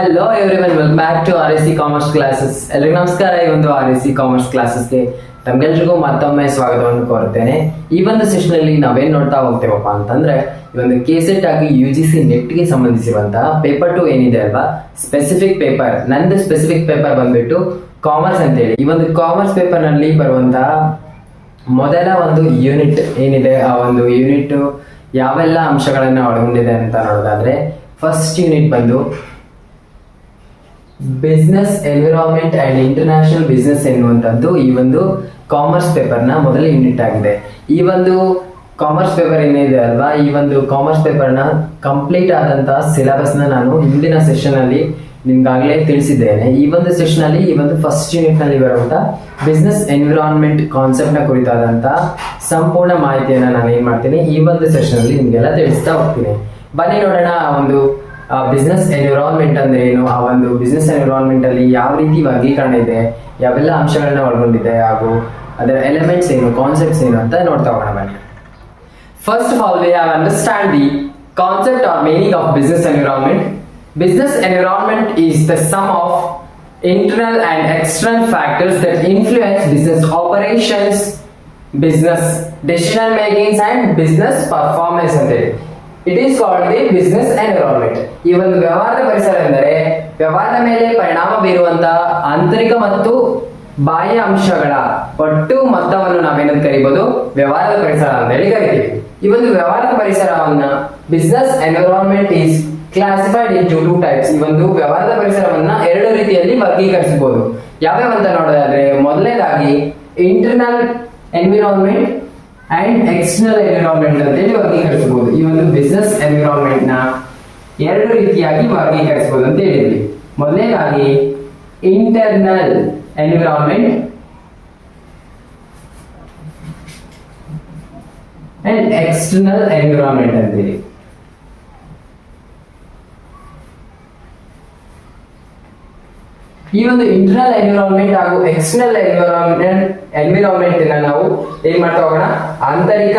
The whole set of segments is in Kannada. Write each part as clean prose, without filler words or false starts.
Hello everyone, welcome back to RSC commerce classes. ಎಲ್ಲರಿಗೂ ನಮಸ್ಕಾರ. ಈ ಒಂದು RSC ಕಾಮರ್ಸ್ ಕ್ಲಾಸಸ್ಗೆ ತಮ್ಗೆಲ್ರಿಗೂ ಮತ್ತೊಮ್ಮೆ ಸ್ವಾಗತವನ್ನು ಕೋರುತ್ತೇನೆ. ಈ ಒಂದು ಸೆಷನ್ ಅಲ್ಲಿ ನಾವೇನ್ ನೋಡ್ತಾ ಹೋಗ್ತೇವಪ್ಪ ಅಂತಂದ್ರೆ, ಈ ಒಂದು ಕೆಸೆಟ್ ಆಗಿ UGC ನೆಟ್ಗೆ ಸಂಬಂಧಿಸಿರುವಂತಹ ಪೇಪರ್ 2 ಏನಿದೆ ಅಲ್ವಾ, ಸ್ಪೆಸಿಫಿಕ್ ಪೇಪರ್. ನಂದು ಸ್ಪೆಸಿಫಿಕ್ ಪೇಪರ್ ಬಂದ್ಬಿಟ್ಟು ಕಾಮರ್ಸ್ ಅಂತ ಹೇಳಿ. ಈ ಒಂದು ಕಾಮರ್ಸ್ ಪೇಪರ್ ನಲ್ಲಿ ಬರುವಂತಹ ಮೊದಲ ಒಂದು ಯೂನಿಟ್ ಏನಿದೆ, ಆ ಒಂದು ಯೂನಿಟ್ ಯಾವೆಲ್ಲ ಅಂಶಗಳನ್ನ ಒಳಗೊಂಡಿದೆ ಅಂತ ನೋಡೋದಾದ್ರೆ, ಫಸ್ಟ್ ಯೂನಿಟ್ ಬಂದು business environment and international business ಎನ್ನುವಂಥದ್ದು ಈ ಒಂದು ಕಾಮರ್ಸ್ ಪೇಪರ್ ನ ಮೊದಲ ಯೂನಿಟ್ ಆಗಿದೆ. ಈ ಒಂದು ಕಾಮರ್ಸ್ ಪೇಪರ್ ಏನಿದೆ ಅಲ್ವಾ, ಈ ಒಂದು ಕಾಮರ್ಸ್ ಪೇಪರ್ ನ ಕಂಪ್ಲೀಟ್ ಆದಂತಹ ಸಿಲೆಬಸ್ ನ ನಾನು ಹಿಂದಿನ ಸೆಷನ್ ಅಲ್ಲಿ ನಿಮ್ಗಾಗಲೇ ತಿಳಿಸಿದ್ದೇನೆ. ಈ ಒಂದು ಸೆಷನ್ ಅಲ್ಲಿ ಈ ಒಂದು ಫಸ್ಟ್ ಯೂನಿಟ್ ನಲ್ಲಿ ಬರುವಂತಹ ಬಿಸ್ನೆಸ್ ಎನ್ವಿರಾನ್ಮೆಂಟ್ ಕಾನ್ಸೆಪ್ಟ್ ನ ಕುರಿತಾದಂತಹ ಸಂಪೂರ್ಣ ಮಾಹಿತಿಯನ್ನ ನಾನು ಏನ್ ಮಾಡ್ತೀನಿ ಈ ಒಂದು ಸೆಷನ್ ಅಲ್ಲಿ ನಿಮ್ಗೆಲ್ಲ ತಿಳಿಸ್ತಾ ಹೋಗ್ತೀನಿ. ಬನ್ನಿ ನೋಡೋಣ ಆ ಒಂದು ಬಿಸ್ನೆಸ್ ಎನ್ವಿರಾನ್ಮೆಂಟ್ ಅಂದ್ರೆ ಏನು, ಆ ಒಂದು ಬಿಸ್ನೆಸ್ ಎನ್ವಿರಾನ್ಮೆಂಟ್ ಅಲ್ಲಿ ಯಾವ ರೀತಿ ವರ್ಗೀಕರಣ ಇದೆ, ಯಾವೆಲ್ಲ ಅಂಶಗಳನ್ನ ಒಳಗೊಂಡಿದೆ, ಹಾಗೂ ಅದರ ಎಲಿಮೆಂಟ್ಸ್ ಏನು, ಕಾನ್ಸೆಪ್ಟ್ಸ್ ಏನು ಅಂತ ನೋಡ್ತಾ ಹೋಗೋಣ ಬನ್ನಿ. First of all we have understand the concept or meaning of business environment. Business environment is the sum of internal and external factors that influence business operations, business decision makings and business performance ಅಂತ ಹೇಳಿ. It is called the business environment. ಈ ಒಂದು ವ್ಯವಹಾರದ ಪರಿಸರ ಎಂದರೆ ವ್ಯವಹಾರದ ಮೇಲೆ ಪರಿಣಾಮ ಬೀರುವಂತಹ ಆಂತರಿಕ ಮತ್ತು ಬಾಹ್ಯ ಅಂಶಗಳ ಒಟ್ಟು ಮೊತ್ತವನ್ನು ನಾವೇನಂತ ಕರಿಬಹುದು, ವ್ಯವಹಾರದ ಪರಿಸರ ಅಂತ ಹೇಳಿ ಕರಿತೀವಿ. ಈ ಒಂದು ವ್ಯವಹಾರದ ಪರಿಸರವನ್ನ business environment is classified into 2 types. ಈ ಒಂದು ವ್ಯವಹಾರದ ಪರಿಸರವನ್ನ 2 ರೀತಿಯಲ್ಲಿ ವರ್ಗೀಕರಿಸಬಹುದು. ಯಾವ್ಯಾವ ಅಂತ ನೋಡೋದಾದ್ರೆ, ಮೊದಲನೇದಾಗಿ internal environment and external environment ಅಂತ ಹೇಳಿ ವರ್ಗೀಕರಿಸಬಹುದು. ಈ ಒಂದು ಬಿಸ್ನೆಸ್ ಎನ್ವಿರಾನ್ಮೆಂಟ್ ನ 2 ರೀತಿಯಾಗಿ ವರ್ಗೀಕರಿಸಬಹುದು ಅಂತ ಹೇಳಿದ್ವಿ. ಮೊದಲನೇದಾಗಿ internal environment and external environment ಅಂತೇಳಿ. ಈ ಒಂದು ಇಂಟರ್ನಲ್ ಎನ್ವಿರಾನ್ಮೆಂಟ್ ಹಾಗೂ ಎಕ್ಸ್ಟರ್ನಲ್ ಎನ್ವಿರಾನ್ಮೆಂಟ್ ನಾವು ಏನ್ ಮಾಡ್ತಾ ಹೋಗೋಣ, ಆಂತರಿಕ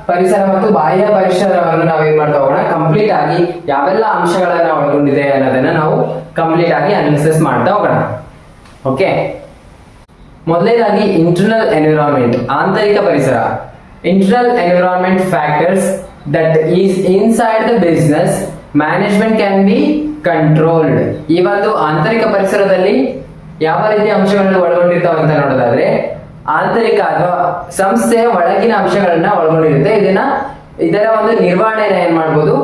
ಪರಿಸರ ಮತ್ತು ಬಾಹ್ಯ ಪರಿಸರವನ್ನು ನಾವು ಏನ್ ಮಾಡ್ತಾ ಹೋಗೋಣ, ಕಂಪ್ಲೀಟ್ ಆಗಿ ಯಾವೆಲ್ಲ ಅಂಶಗಳನ್ನ ಒಳಗೊಂಡಿದೆ ಅನ್ನೋದನ್ನ ನಾವು ಕಂಪ್ಲೀಟ್ ಆಗಿ ಅನಾಲಿಸಿಸ್ ಮಾಡ್ತಾ ಹೋಗೋಣ. ಓಕೆ, ಮೊದಲನೇದಾಗಿ ಇಂಟರ್ನಲ್ ಎನ್ವಿರಾನ್ಮೆಂಟ್, ಆಂತರಿಕ ಪರಿಸರ. Internal environment factors that is inside the business management can be controlled. ಈ ಒಂದು ಆಂತರಿಕ ಪರಿಸರದಲ್ಲಿ ಯಾವ ರೀತಿಯ ಅಂಶಗಳನ್ನು ಒಳಗೊಂಡಿರ್ತಾವ ಅಂತ ನೋಡೋದಾದ್ರೆ, ಆಂತರಿಕ ಅಥವಾ ಸಂಸ್ಥೆಯ ಒಳಗಿನ ಅಂಶಗಳನ್ನ ಒಳಗೊಂಡಿರುತ್ತೆ. ಇದರ ಒಂದು ನಿರ್ವಹಣೆನ ಏನ್ ಮಾಡ್ಬೋದು,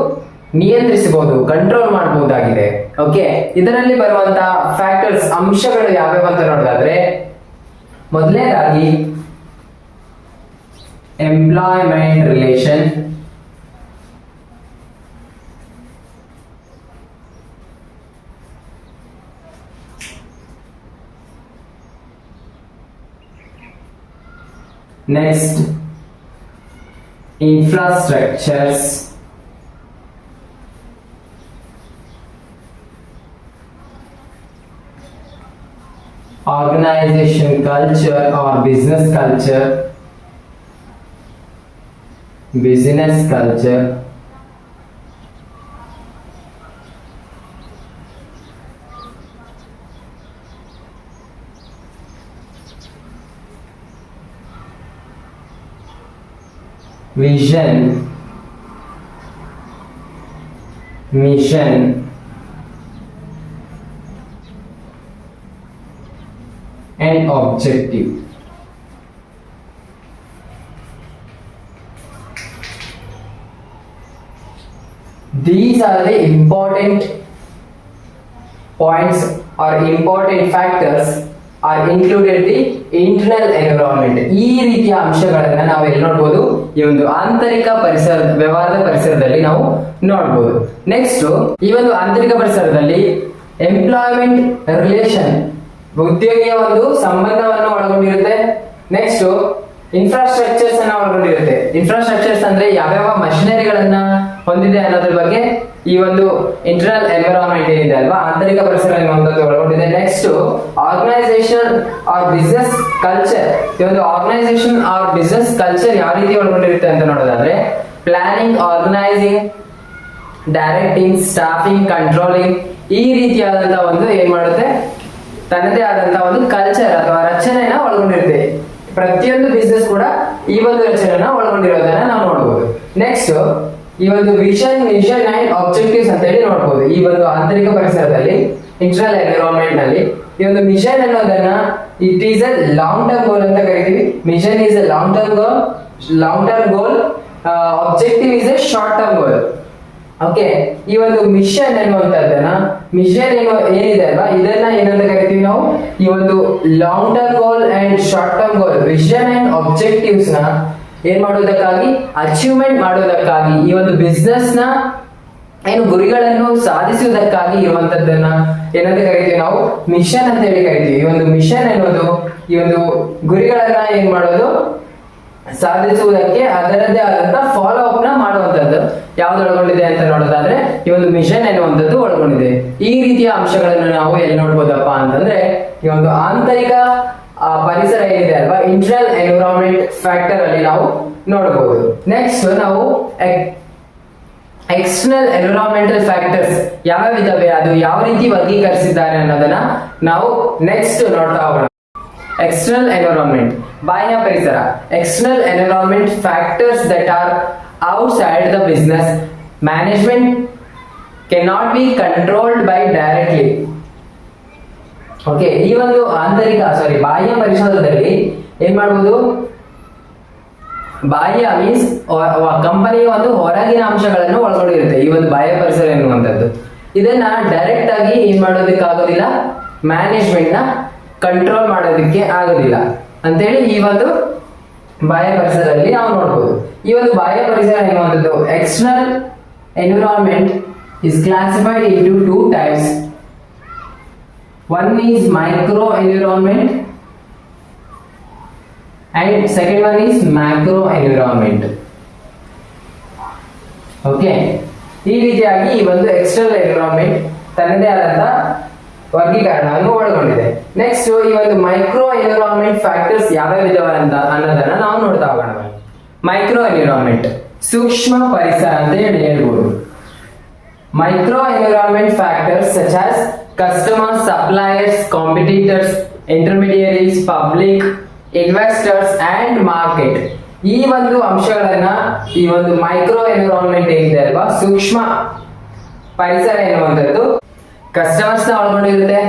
ನಿಯಂತ್ರಿಸಬಹುದು, ಕಂಟ್ರೋಲ್ ಮಾಡಬಹುದಾಗಿದೆ. ಓಕೆ, ಇದರಲ್ಲಿ ಬರುವಂತಹ ಫ್ಯಾಕ್ಟರ್ಸ್, ಅಂಶಗಳು ಯಾವ್ಯಾವ ಅಂತ ನೋಡೋದಾದ್ರೆ, ಮೊದಲನೇದಾಗಿ employment relation, next infrastructures, organization culture or business culture, vision, mission, and objective. These are the important points or important factors are included the internal environment. ಈ ರೀತಿಯ ಅಂಶಗಳನ್ನ ನಾವು ಎಲ್ಲಿ ನೋಡಬಹುದು, ಈ ಒಂದು ಆಂತರಿಕ ಪರಿಸರ, ವ್ಯವಹಾರದ ಪರಿಸರದಲ್ಲಿ ನಾವು ನೋಡಬಹುದು. ನೆಕ್ಸ್ಟ್, ಈ ಒಂದು ಆಂತರಿಕ ಪರಿಸರದಲ್ಲಿ ಎಂಪ್ಲಾಯ್ಮೆಂಟ್ ರಿಲೇಷನ್, ಉದ್ಯೋಗಿಯ ಒಂದು ಸಂಬಂಧವನ್ನು ಒಳಗೊಂಡಿರುತ್ತೆ. ನೆಕ್ಸ್ಟ್, ಇನ್ಫ್ರಾಸ್ಟ್ರಕ್ಚರ್ಸ್ ಅನ್ನ ಒಳಗೊಂಡಿರುತ್ತೆ. ಇನ್ಫ್ರಾಸ್ಟ್ರಕ್ಚರ್ಸ್ ಅಂದ್ರೆ ಯಾವ್ಯಾವ ಮಷಿನರಿಗಳನ್ನ ಹೊಂದಿದೆ ಅನ್ನೋದ್ರ ಬಗ್ಗೆ ಈ ಒಂದು ಇಂಟರ್ನಲ್ ಎನ್ವಿರಾನ್ಮೆಂಟ್ ಏನಿದೆ ಅಲ್ವಾ, ಆಂತರಿಕ ಪರಿಸರ ಎನ್ನುವಂಥದ್ದು ಒಳಗೊಂಡಿದೆ. Next, organisation or business culture. ಈ ಒಂದು ಆರ್ಗನೈಸೇಷನ್ ಆರ್ ಬಿಸ್ನೆಸ್ ಕಲ್ಚರ್ ಯಾವ ರೀತಿ ಒಳಗೊಂಡಿರುತ್ತೆ ಅಂತ ನೋಡೋದಾದ್ರೆ, planning, organising directing, staffing, controlling, ಈ ರೀತಿಯಾದಂತಹ ಒಂದು ಏನ್ ಮಾಡುತ್ತೆ, ತನ್ನದೇ ಆದಂತಹ ಒಂದು ಕಲ್ಚರ್ ಅಥವಾ ರಚನೆಯನ್ನ ಒಳಗೊಂಡಿರುತ್ತೆ. ಪ್ರತಿಯೊಂದು ಬಿಸ್ನೆಸ್ ಕೂಡ ಈ ಒಂದು ರಚನೆಯನ್ನ ಒಳಗೊಂಡಿರೋದನ್ನ ನಾವು ನೋಡಬಹುದು. ನೆಕ್ಸ್ಟ್ ಈ ಒಂದು ವಿಷನ್, ಮಿಷನ್ ಅಂಡ್ ಆಬ್ಜೆಕ್ಟಿವ್ಸ್ ಅಂತ ಹೇಳಿ ನೋಡಬಹುದು. ಈ ಒಂದು ಆಂತರಿಕ ಪರಿಸರದಲ್ಲಿ, ಇಂಟರ್ನಲ್ ಎನ್ವಿರಾನ್ಮೆಂಟ್ ನಲ್ಲಿ ಈ ಒಂದು ಮಿಷನ್ ಅನ್ನೋದನ್ನ it is a long term goal ಅಂತ ಕರಿತೀವಿ. Mission is a long term goal, objective is a short term goal. Okay, ಈ ಒಂದು ಮಿಷನ್ ಎನ್ನುವಂತದ್ದನ್ನ, ಮಿಷನ್ ಏನಿದೆ ಅಲ್ವಾ, ಇದನ್ನ ಏನಂತ ಕರಿತೀವಿ ನಾವು, ಈ ಒಂದು long term goal and short term goal, vision and objectives ನ ಏನ್ ಮಾಡೋದಕ್ಕಾಗಿ, ಅಚೀವ್ಮೆಂಟ್ ಮಾಡೋದಕ್ಕಾಗಿ, ಈ ಒಂದು ಬಿಸ್ನೆಸ್ ನ ಏನು ಗುರಿಗಳನ್ನು ಸಾಧಿಸುವುದಕ್ಕಾಗಿ ಇರುವಂತದ್ದನ್ನ ಏನಂತ ಕರಿತೀವಿ ನಾವು, ಮಿಷನ್ ಅಂತ ಹೇಳಿ ಕರಿತೀವಿ. ಈ ಒಂದು ಮಿಷನ್ ಎನ್ನುವುದು ಈ ಒಂದು ಗುರಿಗಳನ್ನ ಏನ್ ಮಾಡೋದು, ಸಾಧಿಸುವುದಕ್ಕೆ ಅದರದ್ದೇ ಆದಂತ ಫಾಲೋ ಅಪ್ ನ ಮಾಡುವಂತದ್ದು ಯಾವ್ದು ಒಳಗೊಂಡಿದೆ ಅಂತ ನೋಡೋದಾದ್ರೆ ಈ ಒಂದು ಮಿಷನ್ ಎನ್ನುವಂಥದ್ದು ಒಳಗೊಂಡಿದೆ. ಈ ರೀತಿಯ ಅಂಶಗಳನ್ನು ನಾವು ಎಲ್ಲಿ ನೋಡ್ಬೋದಪ್ಪ ಅಂತಂದ್ರೆ ಈ ಒಂದು ಆಂತರಿಕ ಪರಿಸರ ಏನಿದೆ ಅಲ್ವಾ, ಇಂಟರ್ನಲ್ ಎನ್ವಿರಾನ್ಮೆಂಟ್ ಫ್ಯಾಕ್ಟರ್ ಅಲ್ಲಿ ನಾವು ನೋಡಬಹುದು. ನೆಕ್ಸ್ಟ್ ನಾವು ಎಕ್ಸ್ಟರ್ನಲ್ ಎನ್ವಿರಾನ್ಮೆಂಟಲ್ ಫ್ಯಾಕ್ಟರ್ಸ್ ಯಾವ್ಯಾವ ಇದಾವೆ, ಅದು ಯಾವ ರೀತಿ ವರ್ಗೀಕರಿಸಿದ್ದಾರೆ ಅನ್ನೋದನ್ನ ನಾವು ನೆಕ್ಸ್ಟ್ ನೋಡ್ತಾ ಹೋಗೋಣ. ಎಕ್ಸ್ಟರ್ನಲ್ ಎನ್ವಿರಾನ್ಮೆಂಟ್, ಬಾಹ್ಯ ಪರಿಸರ. External environment factors that are outside the business management cannot be controlled by directly. Okay, ಈ ಒಂದು ಬಾಹ್ಯ ಪರಿಸರದಲ್ಲಿ ಏನ್ ಮಾಡಬಹುದು, ಬಾಹ್ಯ ಮೀನ್ಸ್ ಕಂಪನಿಯ ಒಂದು ಹೊರಗಿನ ಅಂಶಗಳನ್ನು ಒಳಗೊಂಡಿರುತ್ತೆ ಈ ಒಂದು ಬಾಹ್ಯ ಪರಿಸರ ಎನ್ನುವಂಥದ್ದು. ಇದನ್ನ ಡೈರೆಕ್ಟ್ ಆಗಿ ಏನ್ ಮಾಡೋದಕ್ಕಾಗೋದಿಲ್ಲ, ಮ್ಯಾನೇಜ್ಮೆಂಟ್ ನ ಕಂಟ್ರೋಲ್ ಮಾಡೋದಕ್ಕೆ ಆಗೋದಿಲ್ಲ ಅಂತೇಳಿ ಈ ಒಂದು ಬಾಹ್ಯ ಪರಿಸರದಲ್ಲಿ ನಾವು ನೋಡ್ಬೋದು. ಈ ಒಂದು ಬಾಹ್ಯ ಪರಿಸರ ಎನ್ನುವಂಥದ್ದು, external environment is classified into 2 types. One is micro environment and second one is macro environment. Okay, ಈ ರೀತಿಯಾಗಿ ಈ ಒಂದು ಎಕ್ಸ್ಟರ್ನಲ್ ಎನ್ವಿರಾನ್ಮೆಂಟ್ ತನ್ನದೇ ಆದಂತ ವರ್ಗೀಕರಣವನ್ನು ಒಳಗೊಂಡಿದೆ. ನೆಕ್ಸ್ಟ್ ಈ ಒಂದು ಮೈಕ್ರೋ ಎನ್ವಿರಾನ್ಮೆಂಟ್ ಫ್ಯಾಕ್ಟರ್ಸ್ ಯಾವ್ಯಾವ ಇದಾವೆ ಅಂತ ಅನ್ನೋದನ್ನ ನಾವು ನೋಡ್ತಾ ಹೋಗೋಣ. ಮೈಕ್ರೋ ಎನ್ವಿರಾನ್ಮೆಂಟ್, ಸೂಕ್ಷ್ಮ ಪರಿಸರ ಅಂತ ಹೇಳ್ಬೋದು. Micro environment factors such as customers, suppliers, competitors, intermediaries, public, investors and market. ಈ ಒಂದು ಅಂಶಗಳನ್ನ ಈ ಒಂದು ಮೈಕ್ರೋ ಎನ್ವಿರಾನ್ಮೆಂಟ್ ಏನಿದೆ ಅಲ್ವಾ, ಸೂಕ್ಷ್ಮ ಪರಿಸರ ಎನ್ನುವಂಥದ್ದು ಕಸ್ಟಮರ್ಸ್ ನ ಒಳಗೊಂಡಿರುತ್ತೆ,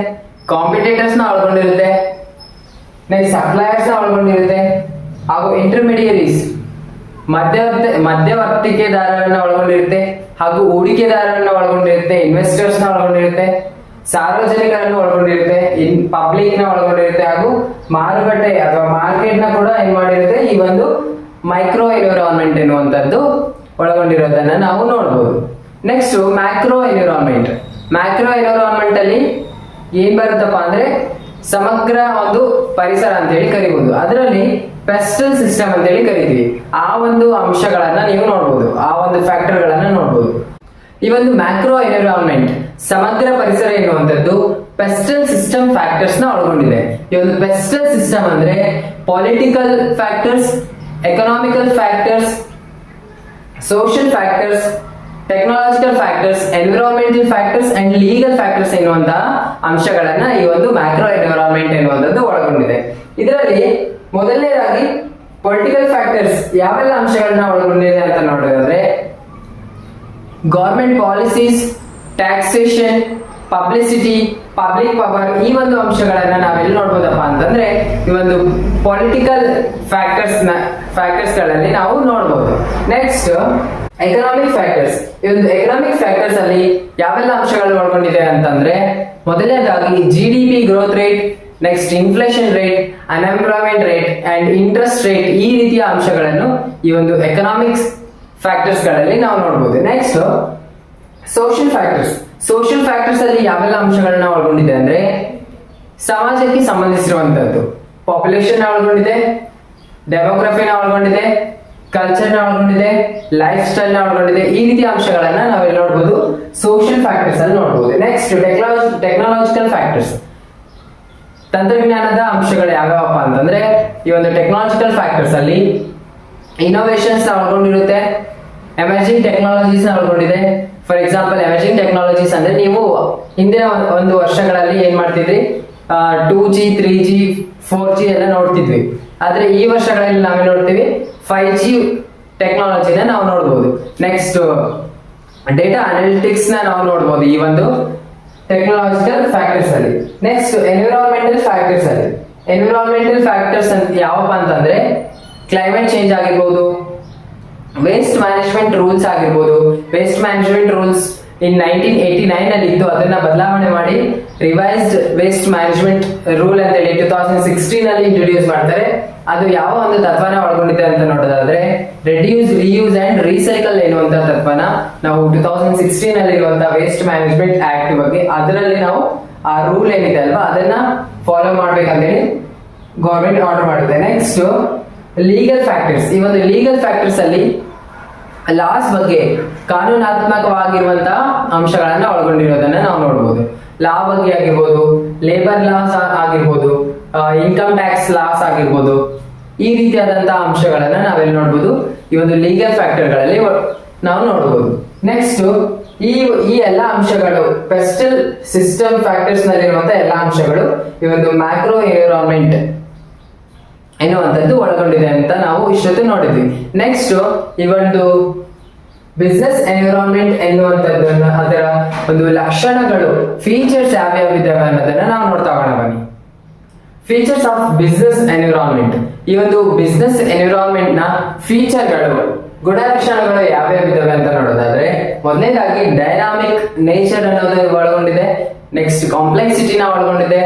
ಕಾಂಪಿಟೇಟರ್ಸ್ ನ ಒಳಗೊಂಡಿರುತ್ತೆ, ನೆಕ್ಸ್ಟ್ ಸಪ್ಲೈಯರ್ಸ್ ನ ಒಳಗೊಂಡಿರುತ್ತೆ, ಹಾಗೂ ಇಂಟರ್ಮಿಡಿಯರೀಸ್ ಮಧ್ಯವರ್ತಿಕೆದಾರರನ್ನ ಒಳಗೊಂಡಿರುತ್ತೆ, ಹಾಗೂ ಹೂಡಿಕೆದಾರರನ್ನ ಒಳಗೊಂಡಿರುತ್ತೆ, ಇನ್ವೆಸ್ಟರ್ಸ್ ನ ಒಳಗೊಂಡಿರುತ್ತೆ, ಸಾರ್ವಜನಿಕರನ್ನು ಒಳಗೊಂಡಿರುತ್ತೆ, ಪಬ್ಲಿಕ್ ನ ಒಳಗೊಂಡಿರುತ್ತೆ, ಹಾಗೂ ಮಾರುಕಟ್ಟೆ ಅಥವಾ ಮಾರ್ಕೆಟ್ ನ ಕೂಡ ಏನ್ ಮಾಡಿರುತ್ತೆ ಈ ಒಂದು ಮೈಕ್ರೋ ಎನ್ವಿರಾನ್ಮೆಂಟ್ ಎನ್ನುವಂಥದ್ದು ಒಳಗೊಂಡಿರೋದನ್ನ ನಾವು ನೋಡಬಹುದು. Next macro environment. Macro environment ಅಲ್ಲಿ ಏನ್ ಬರುತ್ತಪ್ಪ ಅಂದ್ರೆ ಸಮಗ್ರ ಒಂದು ಪರಿಸರ ಅಂತ ಹೇಳಿ ಕರಿಬಹುದು. ಅದರಲ್ಲಿ ಪೆಸ್ಟಲ್ ಸಿಸ್ಟಮ್ ಅಂತ ಹೇಳಿ ಕರಿತೀವಿ. ಆ ಒಂದು ಅಂಶಗಳನ್ನ ನೀವು ನೋಡಬಹುದು, ಆ ಒಂದು ಫ್ಯಾಕ್ಟರ್ ಗಳನ್ನ ನೋಡಬಹುದು. ಈ ಒಂದು ಮ್ಯಾಕ್ರೋ ಎನ್ವಿರಾನ್ಮೆಂಟ್ ಸಮಗ್ರ ಪರಿಸರ ಎನ್ನುವಂಥದ್ದು ಪೆಸ್ಟಲ್ ಸಿಸ್ಟಮ್ ಫ್ಯಾಕ್ಟರ್ಸ್ ನ ಒಳಗೊಂಡಿದೆ. ಈ ಒಂದು ಪೆಸ್ಟಲ್ ಸಿಸ್ಟಮ್ ಅಂದ್ರೆ political factors, economical factors, social factors, technological factors, environmental factors and legal factors ಎನ್ನುವಂತಹ ಅಂಶಗಳನ್ನ ಈ ಒಂದು ಮ್ಯಾಕ್ರೋ ಎನ್ವಿರಾನ್ಮೆಂಟ್ ಎನ್ನುವಂಥದ್ದು ಒಳಗೊಂಡಿದೆ. ಇದರಲ್ಲಿ ಮೊದಲನೇದಾಗಿ ಪೊಲಿಟಿಕಲ್ ಫ್ಯಾಕ್ಟರ್ಸ್ ಯಾವೆಲ್ಲ ಅಂಶಗಳನ್ನ ಒಳಗೊಂಡಿದೆ ಅಂತ ನೋಡೋದಾದ್ರೆ government policies, taxation, publicity, public power, ಈ ಒಂದು ಅಂಶಗಳನ್ನ ನಾವೆಲ್ಲಿ ನೋಡ್ಬೋದಪ್ಪ ಅಂತಂದ್ರೆ ಈ ಒಂದು ಪೊಲಿಟಿಕಲ್ ಫ್ಯಾಕ್ಟರ್ಸ್ ಗಳಲ್ಲಿ ನಾವು ನೋಡಬಹುದು. Next economic factors. ಈ ಒಂದು ಎಕನಾಮಿಕ್ ಫ್ಯಾಕ್ಟರ್ಸ್ ಅಲ್ಲಿ ಯಾವೆಲ್ಲ ಅಂಶಗಳು ಒಳಗೊಂಡಿದೆ ಅಂತಂದ್ರೆ ಮೊದಲನೇದಾಗಿ GDP growth rate, next inflation rate, unemployment rate and interest rate, ಈ ರೀತಿಯ ಅಂಶಗಳನ್ನು ಈ ಒಂದು ಎಕನಾಮಿಕ್ಸ್ ಫ್ಯಾಕ್ಟರ್ಸ್ ಗಳಲ್ಲಿ ನಾವು ನೋಡಬಹುದು. Next social factors. Social factors ಅಲ್ಲಿ ಯಾವೆಲ್ಲ ಅಂಶಗಳನ್ನ ಒಳಗೊಂಡಿದೆ ಅಂದ್ರೆ ಸಮಾಜಕ್ಕೆ ಸಂಬಂಧಿಸಿರುವಂತದ್ದು, ಪಾಪ್ಯುಲೇಷನ್ ಒಳಗೊಂಡಿದೆ, ಡೆಮೋಗ್ರಫಿನ ಒಳಗೊಂಡಿದೆ, ಕಲ್ಚರ್ ನ ಒಳಗೊಂಡಿದೆ, ಲೈಫ್ ಸ್ಟೈಲ್ ನ ಒಳಗೊಂಡಿದೆ. ಈ ರೀತಿಯ ಅಂಶಗಳನ್ನ ನಾವೆಲ್ಲಿ ನೋಡಬಹುದು, ಸೋಷಿಯಲ್ ಫ್ಯಾಕ್ಟರ್ಸ್ ಅಲ್ಲಿ ನೋಡಬಹುದು. Next technological factors. ತಂತ್ರಜ್ಞಾನದ ಅಂಶಗಳು ಯಾವ್ಯಾವಪ್ಪ ಅಂತಂದ್ರೆ ಈ ಒಂದು ಟೆಕ್ನಾಲಜಿಕಲ್ ಫ್ಯಾಕ್ಟರ್ಸ್ ಅಲ್ಲಿ ಇನೋವೇಷನ್ಸ್ ನ ಒಳಗೊಂಡಿರುತ್ತೆ, ಎಮರ್ಜಿಂಗ್ ಟೆಕ್ನಾಲಜೀಸ್ ನ ಒಳಗೊಂಡಿದೆ. ಫಾರ್ ಎಕ್ಸಾಂಪಲ್ ಎಮರ್ಜಿಂಗ್ ಟೆಕ್ನಾಲಜೀಸ್ ಅಂದ್ರೆ ನೀವು ಹಿಂದಿನ ಒಂದು ವರ್ಷಗಳಲ್ಲಿ ಏನ್ ಮಾಡ್ತಿದ್ರಿ, 2G 3G 4G ಎಲ್ಲ ನೋಡ್ತಿದ್ವಿ. ಆದ್ರೆ ಈ ವರ್ಷಗಳಲ್ಲಿ ನಾವೇ ನೋಡ್ತೀವಿ 5G ಟೆಕ್ನಾಲಜಿನ ನಾವು ನೋಡ್ಬೋದು. ನೆಕ್ಸ್ಟ್ ಡೇಟಾ ಅನಾಲಿಟಿಕ್ಸ್ ನ ನಾವು ನೋಡ್ಬೋದು ಈ ಒಂದು ಟೆಕ್ನಾಲಜಿಕಲ್ ಫ್ಯಾಕ್ಟರ್ಸ್ ಅಲ್ಲಿ. ನೆಕ್ಸ್ಟ್ ಎನ್ವಿರಾನ್ಮೆಂಟಲ್ ಫ್ಯಾಕ್ಟರ್ಸ್ ಅಲ್ಲಿ, ಎನ್ವಿರಾನ್ಮೆಂಟಲ್ ಫ್ಯಾಕ್ಟರ್ಸ್ ಅಂತ ಯಾವಪ್ಪ ಅಂತಂದ್ರೆ ಕ್ಲೈಮೇಟ್ ಚೇಂಜ್ ಆಗಿರ್ಬೋದು, ವೇಸ್ಟ್ ಮ್ಯಾನೇಜ್ಮೆಂಟ್ ರೂಲ್ಸ್ ಆಗಿರ್ಬೋದು. ವೇಸ್ಟ್ ಮ್ಯಾನೇಜ್ಮೆಂಟ್ ರೂಲ್ಸ್ ಇನ್ 1989 ಅಲ್ಲಿ ಇತ್ತು, ಅದನ್ನ ಬದಲಾವಣೆ ಮಾಡಿ ರಿವೈಸ್ಡ್ ವೇಸ್ಟ್ ಮ್ಯಾನೇಜ್ಮೆಂಟ್ ರೂಲ್ ಅಂತ ಹೇಳಿ 2016 ಅಲ್ಲಿ ಇಂಟ್ರೊಡ್ಯೂಸ್ ಮಾಡ್ತಾರೆ. ಅದು ಯಾವ ಒಂದು ತತ್ವನ ಒಳಗೊಂಡಿದೆ ಅಂತ ನೋಡೋದಾದ್ರೆ ರೆಡ್ಯೂಸ್, ರಿಯೂಸ್ ಅಂಡ್ ರೀಸೈಕಲ್ ಎನ್ನುವಂತ ತತ್ವನ ನಾವು 2016 ಅಲ್ಲಿ ಇರುವಂತಹ ವೇಸ್ಟ್ ಮ್ಯಾನೇಜ್ಮೆಂಟ್ ಆಕ್ಟ್ ಬಗ್ಗೆ ಅದರಲ್ಲಿ ನಾವು ಆ ರೂಲ್ ಏನಿದೆ ಅಲ್ವಾ ಅದನ್ನ ಫಾಲೋ ಮಾಡ್ಬೇಕಂತ ಹೇಳಿ ಗೌರ್ಮೆಂಟ್ ಆರ್ಡರ್ ಮಾಡುತ್ತೆ. Next legal factors. ಈ ಒಂದು ಲೀಗಲ್ ಫ್ಯಾಕ್ಟರ್ಸ್ ಅಲ್ಲಿ ಲಾಸ್ ಬಗ್ಗೆ ಕಾನೂನಾತ್ಮಕವಾಗಿರುವಂತಹ ಅಂಶಗಳನ್ನ ಒಳಗೊಂಡಿರೋದನ್ನ ನಾವು ನೋಡಬಹುದು. ಲಾ ಬಗ್ಗೆ ಆಗಿರ್ಬೋದು, ಲೇಬರ್ ಲಾಸ್ ಆಗಿರ್ಬೋದು, ಇನ್ಕಮ್ ಟ್ಯಾಕ್ಸ್ ಲಾಸ್ ಆಗಿರ್ಬೋದು, ಈ ರೀತಿಯಾದಂತಹ ಅಂಶಗಳನ್ನ ನಾವೆಲ್ಲಿ ನೋಡ್ಬೋದು, ಈ ಒಂದು ಲೀಗಲ್ ಫ್ಯಾಕ್ಟರ್ಗಳಲ್ಲಿ ನಾವು ನೋಡಬಹುದು. ನೆಕ್ಸ್ಟ್ ಈ ಎಲ್ಲಾ ಅಂಶಗಳು ಪೆಸ್ಟಲ್ ಸಿಸ್ಟಮ್ ಫ್ಯಾಕ್ಟರ್ಸ್ ನಲ್ಲಿರುವಂತಹ ಎಲ್ಲಾ ಅಂಶಗಳು ಈ ಒಂದು ಮ್ಯಾಕ್ರೋ ಎನ್ವಿರಾನ್ಮೆಂಟ್ ಎನ್ನುವಂಥದ್ದು ಒಳಗೊಂಡಿದೆ ಅಂತ ನಾವು ಇಷ್ಟೊತ್ತು ನೋಡಿದ್ವಿ. ನೆಕ್ಸ್ಟ್ ಈ ಒಂದು ಬಿಸ್ನೆಸ್ ಎನ್ವಿರಾನ್ಮೆಂಟ್ ಎನ್ನುವಂಥದ್ದನ್ನ ಅದರ ಒಂದು ಲಕ್ಷಣಗಳು, ಫೀಚರ್ಸ್ ಯಾವ್ಯಾವ ಇದ್ದಾವೆ ಅನ್ನೋದನ್ನ ನಾವು ನೋಡ್ತಾ ಹೋಗೋಣ ಬನ್ನಿ. Features of business environment. ಈ ಒಂದು ಬಿಸ್ನೆಸ್ ಎನ್ವಿರಾನ್ಮೆಂಟ್ ನ ಫೀಚರ್ಗಳು, ಗುಣಲಕ್ಷಣಗಳು ಯಾವ್ಯಾವ ಇದ್ದಾವೆ ಅಂತ ನೋಡೋದಾದ್ರೆ ಮೊದಲನೇದಾಗಿ ಡೈನಾಮಿಕ್ ನೇಚರ್ ಅನ್ನೋದು ಒಳಗೊಂಡಿದೆ. ನೆಕ್ಸ್ಟ್ ಕಾಂಪ್ಲೆಕ್ಸಿಟಿನ ಒಳಗೊಂಡಿದೆ,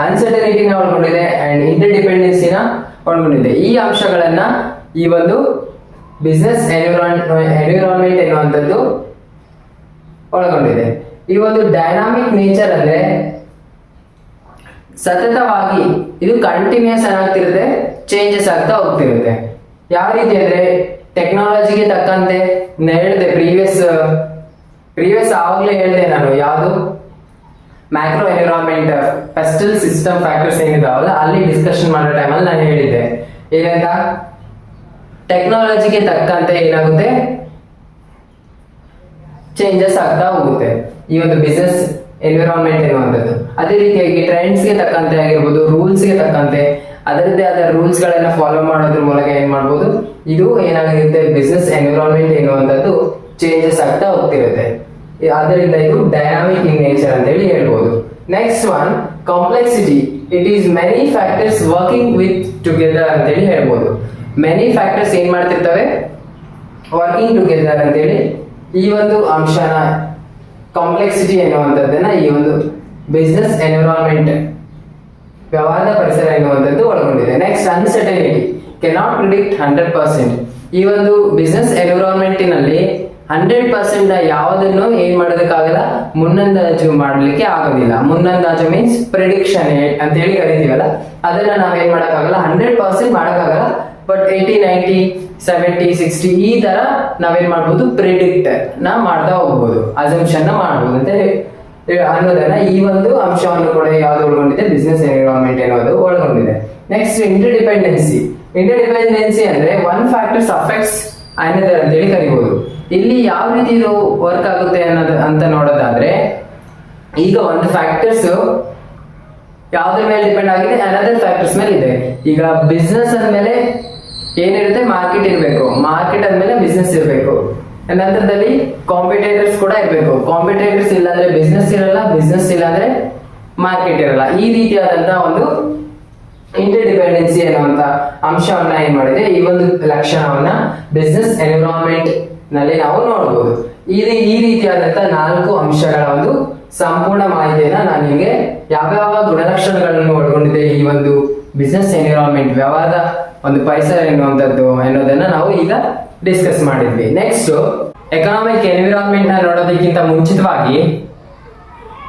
ಅನ್ಸರ್ಟನಿಟಿನ ಒಳಗೊಂಡಿದೆ ಅಂಡ್ ಇಂಟರ್ಡಿಪೆಂಡೆನ್ಸಿನ ಒಳಗೊಂಡಿದೆ. ಈ ಅಂಶಗಳನ್ನ ಈ ಒಂದು ಬಿಸ್ನೆಸ್ ಎನ್ವಿರಾನ್ಮೆಂಟ್ ಎನ್ನುವಂಥದ್ದು ಒಳಗೊಂಡಿದೆ. ಈ ಒಂದು ಡೈನಾಮಿಕ್ ನೇಚರ್ ಅಂದ್ರೆ ಸತತವಾಗಿ ಇದು ಕಂಟಿನ್ಯೂಸ್ ಆಗ್ತಿರುತ್ತೆ, ಚೇಂಜಸ್ ಆಗ್ತಾ ಹೋಗ್ತಿರುತ್ತೆ. ಯಾವ ರೀತಿ ಅಂದ್ರೆ ಟೆಕ್ನಾಲಜಿಗೆ ತಕ್ಕಂತೆ ಹೇಳಿದೆ, ಪ್ರೀವಿಯಸ್ ಆವಾಗಲೇ ಹೇಳಿದೆ ನಾನು, ಯಾವುದು macro environment PESTLE system factors ಏನಿದಾವಲ್ಲ ಅಲ್ಲಿ ಡಿಸ್ಕಷನ್ ಮಾಡೋ ಟೈಮಲ್ಲಿ ನಾನು ಹೇಳಿದ್ದೆ ಏನಂತ, ಟೆಕ್ನಾಲಜಿಗೆ ತಕ್ಕಂತೆ ಏನಾಗುತ್ತೆ, ಚೇಂಜಸ್ ಆಗ್ತಾ ಹೋಗುತ್ತೆ ಈ ಒಂದು ಬಿಸ್ನೆಸ್ ಎನ್ವಿರಾನ್ಮೆಂಟ್ ಎನ್ನುವಂಥದ್ದು. ಅದೇ ರೀತಿಯಾಗಿ ಟ್ರೆಂಡ್ಸ್ಗೆ ತಕ್ಕಂತೆ ಆಗಿರ್ಬೋದು, ರೂಲ್ಸ್ಗೆ ತಕ್ಕಂತೆ ಅದರದ್ದೇ ಆದ ರೂಲ್ಸ್ ಗಳನ್ನ ಫಾಲೋ ಮಾಡೋದ್ರ ಮೂಲಕ ಏನ್ ಮಾಡ್ಬೋದು, ಇದು ಏನಾಗಿರುತ್ತೆ ಬಿಸ್ನೆಸ್ ಎನ್ವಿರಾನ್ಮೆಂಟ್ ಎನ್ನುವಂಥದ್ದು ಚೇಂಜಸ್ ಆಗ್ತಾ ಹೋಗ್ತಿರುತ್ತೆ. ಆದ್ದರಿಂದ ಇದು ಡೈನಾಮಿಕ್ ಇನ್ ನೇಚರ್ ಅಂತ ಹೇಳಿ ಹೇಳ್ಬೋದು. Next one complexity. It is many factors working with together ಅಂತ ಹೇಳಿ ಹೇಳ್ಬೋದು. ಮೆನಿ ಫ್ಯಾಕ್ಟರ್ಸ್ ಏನ್ ಮಾಡ್ತಿರ್ತವೆ, ವರ್ಕಿಂಗ್ ಟುಗೆದರ್ ಅಂತ ಹೇಳಿ ಈ ಒಂದು ಅಂಶನ ಕಾಂಪ್ಲೆಕ್ಸಿಟಿ ಎನ್ನುವಂಥದ್ದನ್ನ ಈ ಒಂದು ಬಿಸ್ನೆಸ್ ಎನ್ವಿರಾನ್ಮೆಂಟ್ ವ್ಯವಹಾರದ ಪರಿಸರ ಎನ್ನುವಂಥದ್ದು ಒಳಗೊಂಡಿದೆ. Next uncertainty. Cannot predict 100%. ಈ ಒಂದು ಬಿಸ್ನೆಸ್ ಎನ್ವಿರಾನ್ಮೆಂಟಿನಲ್ಲಿ 100% ಯಾವುದನ್ನು ಏನ್ ಮಾಡೋದಕ್ಕಾಗಲ್ಲ, ಮುನ್ನಂದಾಜು ಮಾಡ್ಲಿಕ್ಕೆ ಆಗೋದಿಲ್ಲ. ಮುನ್ನಂದಾಜು ಮೀನ್ಸ್ ಪ್ರಿಡಿಕ್ಷನ್ ಅಂತ ಹೇಳಿ ಕರಿತೀವಲ್ಲ, ಅದನ್ನ ನಾವೇನ್ ಮಾಡಕ್ಕಾಗಲ್ಲ, 100% ಮಾಡಕ್ಕಾಗಲ್ಲ. ಬಟ್ 80, 90, 70, 60 ಈ ತರ ನಾವೇನ್ ಮಾಡ್ಬೋದು, ಪ್ರಿಡಿಕ್ಟ್ ನ ಮಾಡ್ತಾ ಹೋಗ್ಬೋದು, ಅಸಂಪ್ಷನ್ ನ ಮಾಡ್ಬೋದು ಅಂತ ಅನ್ನೋದನ್ನ ಈ ಒಂದು ಅಂಶವನ್ನು ಕೂಡ ಯಾವ್ದು ಒಳಗೊಂಡಿದೆ, ಬಿಸ್ನೆಸ್ ಎನ್ವಿರಾನ್ಮೆಂಟ್ ಅನ್ನೋದು ಒಳಗೊಂಡಿದೆ. ನೆಕ್ಸ್ಟ್ ಇಂಟರ್ಡಿಪೆಂಡೆನ್ಸಿ. ಇಂಟರ್ಡಿಪೆಂಡೆನ್ಸಿ ಅಂದ್ರೆ ಒನ್ ಫ್ಯಾಕ್ಟರ್ಸ್ ಅಫೆಕ್ಟ್ಸ್ ಅನದರ್ ಅಂತ ಹೇಳಿ ಕರಿಬಹುದು. ಇಲ್ಲಿ ಯಾವ ರೀತಿ ಇದು ವರ್ಕ್ ಆಗುತ್ತೆ ಅನ್ನೋದು ಅಂತ ನೋಡೋದಾದ್ರೆ, ಈಗ ಒಂದು ಫ್ಯಾಕ್ಟರ್ಸ್ ಯಾವ್ದ್ರ ಮೇಲೆ ಡಿಪೆಂಡ್ ಆಗಿದೆ, ಅನದರ್ ಫ್ಯಾಕ್ಟರ್ಸ್ ಮೇಲೆ ಇದೆ. ಈಗ ಬಿಸ್ನೆಸ್ ಅಂದ್ಮೇಲೆ ಏನಿರುತ್ತೆ, ಮಾರ್ಕೆಟ್ ಇರಬೇಕು, ಮಾರ್ಕೆಟ್ ಅಂದ್ಮೇಲೆ ಬಿಸ್ನೆಸ್ ಇರಬೇಕು, ನಂತರದಲ್ಲಿ ಕಾಂಪಿಟೇಟರ್ಸ್ ಕೂಡ ಇರಬೇಕು. ಕಾಂಪಿಟೇಟರ್ಸ್ ಇಲ್ಲ ಅಂದ್ರೆ ಬಿಸ್ನೆಸ್ ಇರಲ್ಲ, ಬಿಸ್ನೆಸ್ ಇಲ್ಲ ಅಂದ್ರೆ ಮಾರ್ಕೆಟ್ ಇರಲ್ಲ. ಈ ರೀತಿಯಾದಂತಹ ಒಂದು ಇಂಟರ್ಡಿಪೆಂಡೆನ್ಸಿ ಅನ್ನುವಂತ ಅಂಶವನ್ನ ಏನ್ ಮಾಡಿದೆ, ಈ ಒಂದು ಲಕ್ಷಣವನ್ನ ಬಿಸ್ನೆಸ್ ಎನ್ವಿರಾನ್ಮೆಂಟ್ ನಲ್ಲಿ ನಾವು ನೋಡಬಹುದು. ಈ ರೀತಿಯಾದಂತಹ 4 ಅಂಶಗಳ ಒಂದು ಸಂಪೂರ್ಣ ಮಾಹಿತಿಯನ್ನ ನಾನು ನಿಮಗೆ ಯಾವ್ಯಾವ ಗುಣಲಕ್ಷಣಗಳನ್ನು ಒಳಗೊಂಡಿದೆ ಈ ಒಂದು ಬಿಸ್ನೆಸ್ ಎನ್ವಿರಾನ್ಮೆಂಟ್ ವ್ಯವಹಾರದ ಒಂದು ಪರಿಸರ ಎನ್ನುವುದನ್ನ ನಾವು ಈಗ ಡಿಸ್ಕಸ್ ಮಾಡಿದ್ವಿ. ನೆಕ್ಸ್ಟ್ ಎಕನಾಮಿಕ್ ಎನ್ವಿರಾನ್ಮೆಂಟ್ ನ ನೋಡೋದಕ್ಕಿಂತ ಮುಂಚಿತವಾಗಿ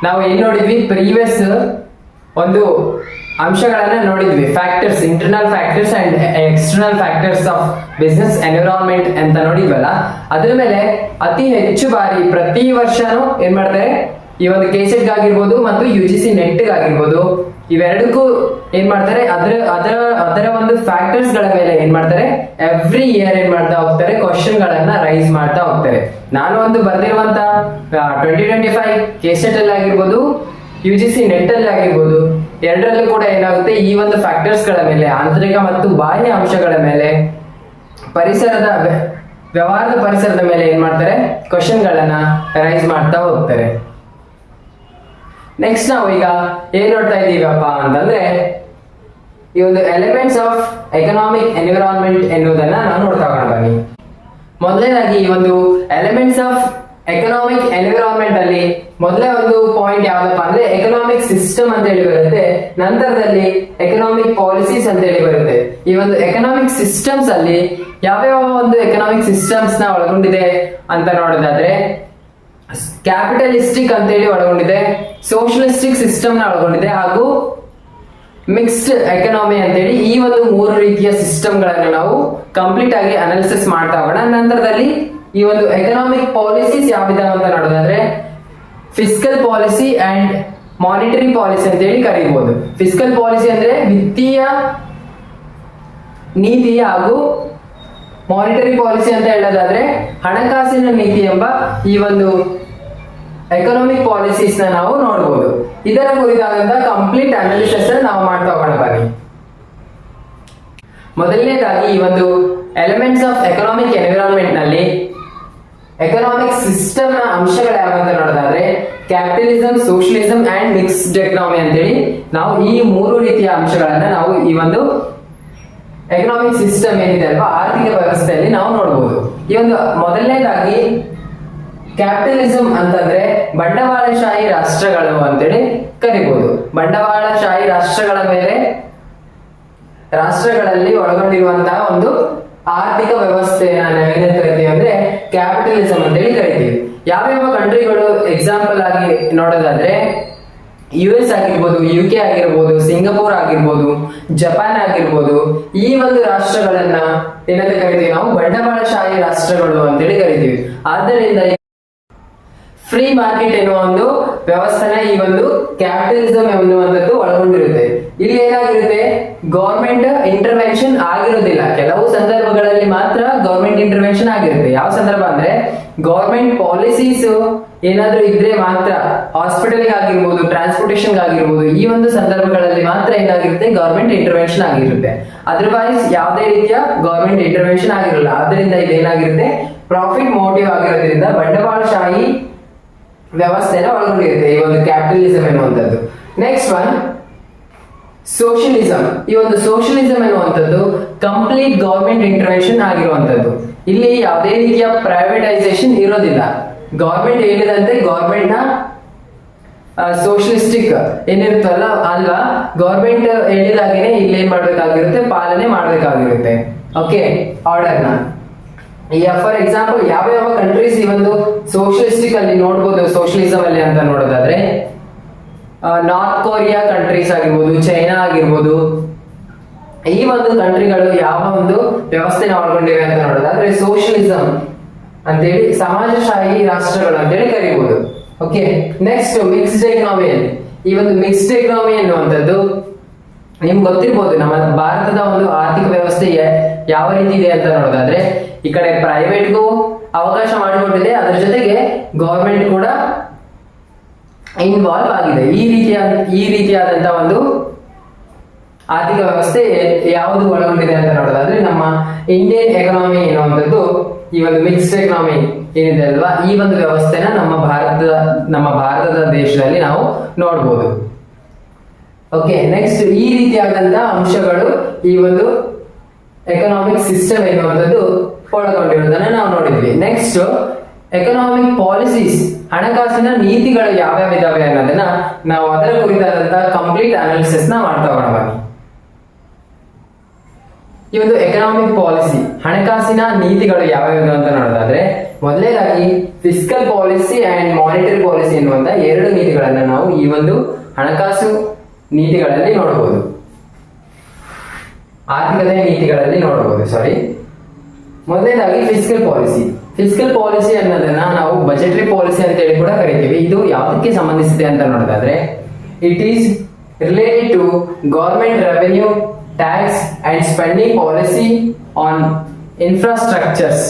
ನಾವು ಏನ್ ನೋಡಿದ್ವಿ, ಪ್ರೀವಿಯಸ್ ಒಂದು ಅಂಶಗಳನ್ನ ನೋಡಿದ್ವಿ, factors, internal factors and external factors of business environment ಅಂತ ನೋಡಿದ್ವಲ್ಲ. ಅದ್ರ ಮೇಲೆ ಅತಿ ಹೆಚ್ಚು ಬಾರಿ ಪ್ರತಿ ವರ್ಷನೂ ಏನ್ ಮಾಡ್ತಾರೆ, ಈ ಒಂದು ಕೆಸೆಟ್ ಆಗಿರ್ಬೋದು ಮತ್ತು UGC ನೆಟ್ ಆಗಿರ್ಬೋದು, ಇವೆರಡಕ್ಕೂ ಏನ್ ಮಾಡ್ತಾರೆ, ಅದರ ಒಂದು ಫ್ಯಾಕ್ಟರ್ಸ್ ಗಳ ಮೇಲೆ ಏನ್ ಮಾಡ್ತಾರೆ, ಎವ್ರಿ ಇಯರ್ ಏನ್ ಮಾಡ್ತಾ ಹೋಗ್ತಾರೆ, ಕ್ವಶನ್ ಗಳನ್ನ ರೈಸ್ ಮಾಡ್ತಾ ಹೋಗ್ತಾರೆ. ನಾನು ಒಂದು ಬರ್ದಿರುವಂತ 2025 ಕೆಸೆಟ್ ಅಲ್ಲಿ ಆಗಿರ್ಬೋದು, UGC ನೆಟ್ ಅಲ್ಲಿ ಆಗಿರ್ಬೋದು, ಎರಡರಲ್ಲೂ ಕೂಡ ಏನಾಗುತ್ತೆ, ಈ ಒಂದು ಫ್ಯಾಕ್ಟರ್ಸ್ ಗಳ ಮೇಲೆ, ಆಂತರಿಕ ಮತ್ತು ಬಾಹ್ಯ ಅಂಶಗಳ ಮೇಲೆ, ವ್ಯವಹಾರದ ಪರಿಸರದ ಮೇಲೆ ಏನ್ ಮಾಡ್ತಾರೆ, ಕ್ವಶನ್ ಗಳನ್ನ ರೈಸ್ ಮಾಡ್ತಾ ಹೋಗ್ತಾರೆ. ನೆಕ್ಸ್ಟ್ ನಾವು ಈಗ ಏನ್ ನೋಡ್ತಾ ಇದೀವಪ್ಪ ಅಂತಂದ್ರೆ, ಈ ಒಂದು ಎಲಿಮೆಂಟ್ಸ್ ಆಫ್ ಎಕನಾಮಿಕ್ ಎನ್ವಿರಾನ್ಮೆಂಟ್ ಎನ್ನುವುದನ್ನ ನಾವು ನೋಡ್ತಾ ಹೋಗೋಣ ಬನ್ನಿ. ಮೊದಲನೇದಾಗಿ ಈ ಒಂದು ಎಲಿಮೆಂಟ್ಸ್ ಆಫ್ ಎಕನಾಮಿಕ್ ಎನ್ವಿರಾನ್ಮೆಂಟ್ ಅಲ್ಲಿ ಮೊದಲೇ ಒಂದು ಪಾಯಿಂಟ್ ಯಾವ್ದಪ್ಪ ಅಂದ್ರೆ ಎಕನಾಮಿಕ್ ಸಿಸ್ಟಮ್ ಅಂತ ಹೇಳಿ ಬರುತ್ತೆ, ನಂತರದಲ್ಲಿ ಎಕನಾಮಿಕ್ ಪಾಲಿಸೀಸ್ ಅಂತ ಹೇಳಿ ಬರುತ್ತೆ. ಈ ಒಂದು ಎಕನಾಮಿಕ್ ಸಿಸ್ಟಮ್ಸ್ ಅಲ್ಲಿ ಯಾವ್ಯಾವ ಒಂದು ಎಕನಾಮಿಕ್ ಸಿಸ್ಟಮ್ಸ್ ನ ಒಳಗೊಂಡಿದೆ ಅಂತ ನೋಡೋದಾದ್ರೆ, ಕ್ಯಾಪಿಟಲಿಸ್ಟಿಕ್ ಅಂತ ಹೇಳಿ ಒಳಗೊಂಡಿದೆ, ಸೋಷಿಯಲಿಸ್ಟಿಕ್ ಸಿಸ್ಟಮ್ ನ ಒಳಗೊಂಡಿದೆ, ಹಾಗೂ ಮಿಕ್ಸ್ಡ್ ಎಕನಾಮಿ ಅಂತ ಹೇಳಿ ಈ ಒಂದು 3 ರೀತಿಯ ಸಿಸ್ಟಮ್ ಗಳನ್ನು ನಾವು ಕಂಪ್ಲೀಟ್ ಆಗಿ ಅನಾಲಿಸಿಸ್ ಮಾಡ್ತಾ ಹೋಗೋಣ. ನಂತರದಲ್ಲಿ ಈ ಒಂದು ಎಕನಾಮಿಕ್ ಪಾಲಿಸೀಸ್ ಯಾವಿದಾವೆ ಅಂತ ನೋಡೋದಾದ್ರೆ, fiscal policy and monetary policy ಅಂತ ಹೇಳಿ ಕರೀಬಹುದು. ಫಿಸ್ಕಲ್ ಪಾಲಿಸಿ ಅಂದ್ರೆ ವಿತ್ತೀಯ ನೀತಿ, ಹಾಗೂ ಮಾನಿಟರಿ ಪಾಲಿಸಿ ಅಂತ ಹೇಳೋದಾದ್ರೆ ಹಣಕಾಸಿನ ನೀತಿ ಎಂಬ ಈ ಒಂದು ಎಕನಾಮಿಕ್ ಪಾಲಿಸೀಸ್ ನ ನಾವು ನೋಡಬಹುದು. ಇದರ ಕುರಿತಾದಂತ ಕಂಪ್ಲೀಟ್ ಅನಾಲಿಸಿಸ್ ನಾವು ಮಾಡ್ತಾ ಹೋಗೋಣ ಬನ್ನಿ. ಮೊದಲನೇದಾಗಿ ಈ ಒಂದು ಎಲಿಮೆಂಟ್ಸ್ ಆಫ್ ಎಕನಾಮಿಕ್ ಎನ್ವಿರಾನ್ಮೆಂಟ್ ನಲ್ಲಿ ಎಕನಾಮಿಕ್ ಸಿಸ್ಟಮ್ ನ ಅಂಶಗಳು ಯಾವಂತ ನೋಡೋದಾದ್ರೆ, capitalism, socialism and mixed economy ಅಂತೇಳಿ ನಾವು ಈ 3 ರೀತಿಯ ಅಂಶಗಳನ್ನ ನಾವು ಈ ಒಂದು ಎಕನಾಮಿಕ್ ಸಿಸ್ಟಮ್ ಏನಿದೆ ಅಲ್ವಾ, ಆರ್ಥಿಕ ವ್ಯವಸ್ಥೆಯಲ್ಲಿ ನಾವು ನೋಡಬಹುದು. ಈ ಒಂದು ಮೊದಲನೇದಾಗಿ ಕ್ಯಾಪಿಟಲಿಸಂ ಅಂತಂದ್ರೆ ಬಂಡವಾಳಶಾಹಿ ರಾಷ್ಟ್ರಗಳು ಅಂತೇಳಿ ಕರಿಬಹುದು. ಬಂಡವಾಳಶಾಹಿ ರಾಷ್ಟ್ರಗಳಲ್ಲಿ ಒಳಗೊಂಡಿರುವಂತಹ ಒಂದು ಆರ್ಥಿಕ ವ್ಯವಸ್ಥೆಯನ್ನ ನಾವೇನೇನು ಕರಿತೀವಿ ಅಂದ್ರೆ ಕ್ಯಾಪಿಟಲಿಸಂ ಅಂತೇಳಿ ಕರಿತೀವಿ. ಯಾವ್ಯಾವ ಕಂಟ್ರಿಗಳು ಎಕ್ಸಾಂಪಲ್ ಆಗಿ ನೋಡೋದಾದ್ರೆ, US ಆಗಿರ್ಬೋದು, UK ಆಗಿರ್ಬೋದು, ಸಿಂಗಪೂರ್ ಆಗಿರ್ಬೋದು, ಜಪಾನ್ ಆಗಿರ್ಬೋದು, ಈ ಒಂದು ರಾಷ್ಟ್ರಗಳನ್ನ ಏನಂತ ಕರಿತೀವಿ ನಾವು, ಬಂಡವಾಳಶಾಹಿ ರಾಷ್ಟ್ರಗಳು ಅಂತೇಳಿ ಕರಿತೀವಿ. ಆದ್ದರಿಂದ ಫ್ರೀ ಮಾರ್ಕೆಟ್ ಎನ್ನುವ ಒಂದು ವ್ಯವಸ್ಥೆನ ಈ ಒಂದು ಕ್ಯಾಪಿಟಲಿಸಂ ಎನ್ನುವಂಥದ್ದು ಒಳಗೊಂಡಿರುತ್ತೆ. ಇಲ್ಲಿ ಏನಾಗಿರುತ್ತೆ, ಗೌರ್ಮೆಂಟ್ ಇಂಟರ್ವೆನ್ಷನ್ ಆಗಿರೋದಿಲ್ಲ. ಕೆಲವು ಸಂದರ್ಭಗಳಲ್ಲಿ ಮಾತ್ರ ಗೌರ್ಮೆಂಟ್ ಇಂಟರ್ವೆನ್ಷನ್ ಆಗಿರುತ್ತೆ. ಯಾವ ಸಂದರ್ಭ ಅಂದ್ರೆ, ಗೌರ್ಮೆಂಟ್ ಪಾಲಿಸೀಸ್ ಏನಾದ್ರೂ ಇದ್ರೆ ಮಾತ್ರ, ಹಾಸ್ಪಿಟಲ್ ಆಗಿರ್ಬೋದು, ಟ್ರಾನ್ಸ್ಪೋರ್ಟೇಷನ್ ಆಗಿರ್ಬೋದು, ಈ ಒಂದು ಸಂದರ್ಭಗಳಲ್ಲಿ ಮಾತ್ರ ಏನಾಗಿರುತ್ತೆ, ಗೌರ್ಮೆಂಟ್ ಇಂಟರ್ವೆನ್ಷನ್ ಆಗಿರುತ್ತೆ. ಅದರ್ವೈಸ್ ಯಾವುದೇ ರೀತಿಯ ಗೌರ್ಮೆಂಟ್ ಇಂಟರ್ವೆನ್ಷನ್ ಆಗಿರಲ್ಲ. ಆದ್ರಿಂದ ಇದೇನಾಗಿರುತ್ತೆ, ಪ್ರಾಫಿಟ್ ಮೋಟಿವ್ ಆಗಿರೋದ್ರಿಂದ ಬಂಡವಾಳಶಾಹಿ ವ್ಯವಸ್ಥೆನ ಒಳಗೊಂಡಿರುತ್ತೆ ಈ ಒಂದು ಕ್ಯಾಪಿಟಲಿಸಂ ಎನ್ನುವಂಥದ್ದು. Next one socialism. ಈ ಒಂದು ಸೋಷಿಯಲಿಸಂ ಎನ್ನುವಂಥದ್ದು ಕಂಪ್ಲೀಟ್ ಗೌರ್ಮೆಂಟ್ ಇಂಟರ್ವೆನ್ಷನ್ ಆಗಿರುವಂತದ್ದು. ಇಲ್ಲಿ ಯಾವುದೇ ರೀತಿಯ ಪ್ರೈವೇಟೈಸೇಷನ್ ಇರೋದಿಲ್ಲ. ಗೌರ್ಮೆಂಟ್ ಹೇಳಿದಂತೆ ಗೌರ್ಮೆಂಟ್ ನ ಸೋಷಿಯಲಿಸ್ಟಿಕ್ ಏನಿರುತ್ತಲ್ಲ ಅಲ್ವಾ, ಗೌರ್ಮೆಂಟ್ ಹೇಳಿದಾಗೇನೆ ಇಲ್ಲಿ ಏನ್ ಮಾಡ್ಬೇಕಾಗಿರುತ್ತೆ, ಪಾಲನೆ ಮಾಡ್ಬೇಕಾಗಿರುತ್ತೆ. ಓಕೆ, ಆರ್ಡರ್ ನ ಫಾರ್ ಎಕ್ಸಾಂಪಲ್ ಯಾವ ಕಂಟ್ರೀಸ್ ಈ ಒಂದು ಸೋಷಿಯಲಿಸ್ಟಿಕ್ ಅಲ್ಲಿ ನೋಡಬಹುದು, ಸೋಷಿಯಲಿಸಂ ಅಲ್ಲಿ ಅಂತ ನೋಡೋದಾದ್ರೆ, ನಾರ್ತ್ ಕೊರಿಯಾ ಕಂಟ್ರೀಸ್ ಆಗಿರ್ಬೋದು, ಚೈನಾ ಆಗಿರ್ಬೋದು, ಈ ಒಂದು ಕಂಟ್ರಿಗಳು ಯಾವ ಒಂದು ವ್ಯವಸ್ಥೆನ ಒಳಗೊಂಡಿವೆ ಅಂತ ನೋಡೋದಾದ್ರೆ ಸೋಷಿಯಲಿಸಂ ಅಂತೇಳಿ ಸಮಾಜಶಾಹಿ ರಾಷ್ಟ್ರಗಳು ಅಂತೇಳಿ ಕರೀಬಹುದು. Okay, next mixed economy. ಈ ಒಂದು ಮಿಕ್ಸ್ಡ್ ಎಕನಾಮಿ ಅನ್ನುವಂಥದ್ದು ನಿಮ್ಗೆ ಗೊತ್ತಿರ್ಬೋದು, ನಮ್ಮ ಭಾರತದ ಒಂದು ಆರ್ಥಿಕ ವ್ಯವಸ್ಥೆ ಯಾವ ರೀತಿ ಇದೆ ಅಂತ ನೋಡೋದಾದ್ರೆ, ಈ ಕಡೆ ಪ್ರೈವೇಟ್ಗೂ ಅವಕಾಶ ಮಾಡಿಕೊಟ್ಟಿದೆ, ಅದರ ಜೊತೆಗೆ ಗೌರ್ಮೆಂಟ್ ಕೂಡ ಇನ್ವಾಲ್ವ್ ಆಗಿದೆ. ಈ ರೀತಿಯಾದಂತಹ ಒಂದು ಆರ್ಥಿಕ ವ್ಯವಸ್ಥೆ ಯಾವುದು ಒಳಗೊಂಡಿದೆ ಅಂತ ನೋಡೋದಾದ್ರೆ, ನಮ್ಮ ಇಂಡಿಯನ್ ಎಕನಾಮಿ ಎನ್ನುವಂಥದ್ದು ಈ ಒಂದು ಮಿಕ್ಸ್ಡ್ ಎಕನಾಮಿ ಏನಿದೆ ಅಲ್ವಾ, ಈ ಒಂದು ವ್ಯವಸ್ಥೆನ ನಮ್ಮ ಭಾರತದ ದೇಶದಲ್ಲಿ ನಾವು ನೋಡಬಹುದು. ಓಕೆ, ನೆಕ್ಸ್ಟ್ ಈ ರೀತಿಯಾದಂತಹ ಅಂಶಗಳು ಈ ಒಂದು ಎಕನಾಮಿಕ್ ಸಿಸ್ಟಮ್ ಎನ್ನುವಂಥದ್ದು ಒಳಗೊಂಡಿರುವುದನ್ನ ನಾವು ನೋಡಿದ್ವಿ. ನೆಕ್ಸ್ಟ್ ಎಕನಾಮಿಕ್ ಪಾಲಿಸೀಸ್, ಹಣಕಾಸಿನ ನೀತಿಗಳು ಯಾವ್ಯಾವ ಇದಾವೆ ಅನ್ನೋದನ್ನ ನಾವು ಅದರ ಕುರಿತಾದಂತಹ ಕಂಪ್ಲೀಟ್ ಅನಾಲಿಸಿಸ್ ನ ಮಾಡ್ತಾ ಹೋಗೋಣ. ಈ ಒಂದು ಎಕನಾಮಿಕ್ ಪಾಲಿಸಿ, ಹಣಕಾಸಿನ ನೀತಿಗಳು ಯಾವ್ಯಾವ ಅಂತ ನೋಡೋದಾದ್ರೆ, ಮೊದಲನೇದಾಗಿ fiscal policy and monetary policy ಎನ್ನುವಂತ 2 ನೀತಿಗಳನ್ನ ನಾವು ಈ ಒಂದು ಹಣಕಾಸು ನೀತಿಗಳಲ್ಲಿ ನೋಡಬಹುದು, ಆರ್ಥಿಕತೆ ನೀತಿಗಳಲ್ಲಿ ನೋಡಬಹುದು. ಮೊದಲನೇದಾಗಿ ಫಿಸ್ಕಲ್ ಪಾಲಿಸಿ. ಫಿಸ್ಕಲ್ ಪಾಲಿಸಿ ಅನ್ನೋದನ್ನ ನಾವು ಬಜೆಟರಿ ಪಾಲಿಸಿ ಅಂತ ಹೇಳಿ ಕೂಡ ಕರಿತೀವಿ. ಇದು ಯಾವುದಕ್ಕೆ ಸಂಬಂಧಿಸಿದೆ ಅಂತ ನೋಡೋದಾದ್ರೆ, it is related to government revenue, tax and spending policy on infrastructures